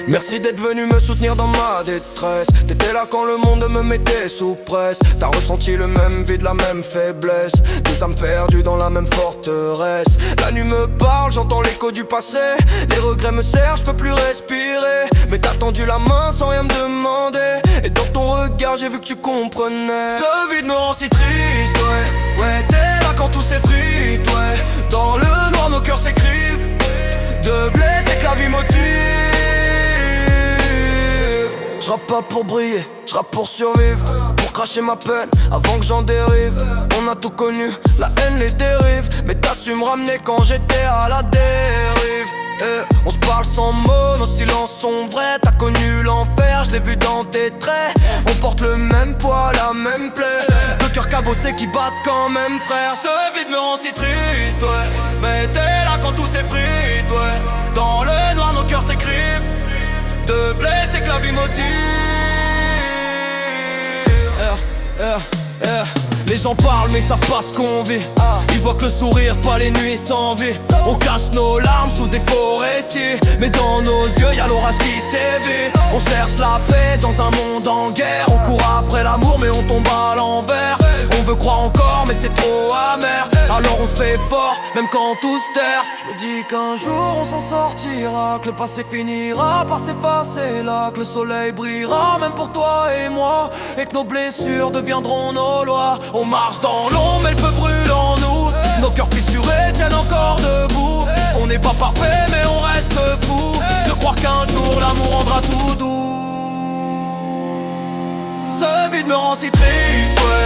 Merci d'être venu me soutenir dans ma détresse. T'étais là quand le monde me mettait sous presse. T'as ressenti le même vide, la même faiblesse. Des âmes perdues dans la même forteresse. La nuit me parle, j'entends l'écho du passé. Les regrets me serrent, je peux plus respirer. Mais t'as tendu la main sans rien me demander. Et dans ton regard j'ai vu que tu comprenais. Ce vide me rend si triste, ouais. Ouais, t'es là quand tout s'effrite, ouais. Dans le noir nos cœurs s'écrivent. De blessés que la vie motive. J'rappe pas pour briller, j'rappe pour survivre. Pour cracher ma peine avant que j'en dérive. On a tout connu, la haine, les dérives. Mais t'as su me ramener quand j'étais à la dérive. On se parle sans mots, nos silences sont vrais. T'as connu l'enfer, je l'ai vu dans tes traits. On porte le même poids, la même plaie. Deux cœurs cabossés qui battent quand même, frère. Ce vide me rend si triste, ouais. Mais t'es là quand tout s'effrite, ouais. Dans le noir nos cœurs s'écrivent. De blessés que la vie motive. Les gens parlent mais ils savent pas ce qu'on vit. Ils voient que le sourire, pas les nuits sans vie. On cache nos larmes sous des forestiers. Mais dans nos yeux y'a l'orage qui sévit. On cherche la paix dans un monde en guerre. On court après l'amour mais on tombe à l'envers. On veut croire encore mais c'est trop amer. Alors on se fait fort même quand tout se terre. Je me dis qu'un jour on s'en sortira. Que le passé finira par s'effacer là. Que le soleil brillera même pour toi et moi. Et que nos blessures deviendront nos lois. On marche dans l'ombre mais le feu brûle en nous. Nos cœurs fissurés tiennent encore debout. On n'est pas parfait mais on reste fou. De croire qu'un jour l'amour rendra tout doux. Ce vide me rend si triste, ouais.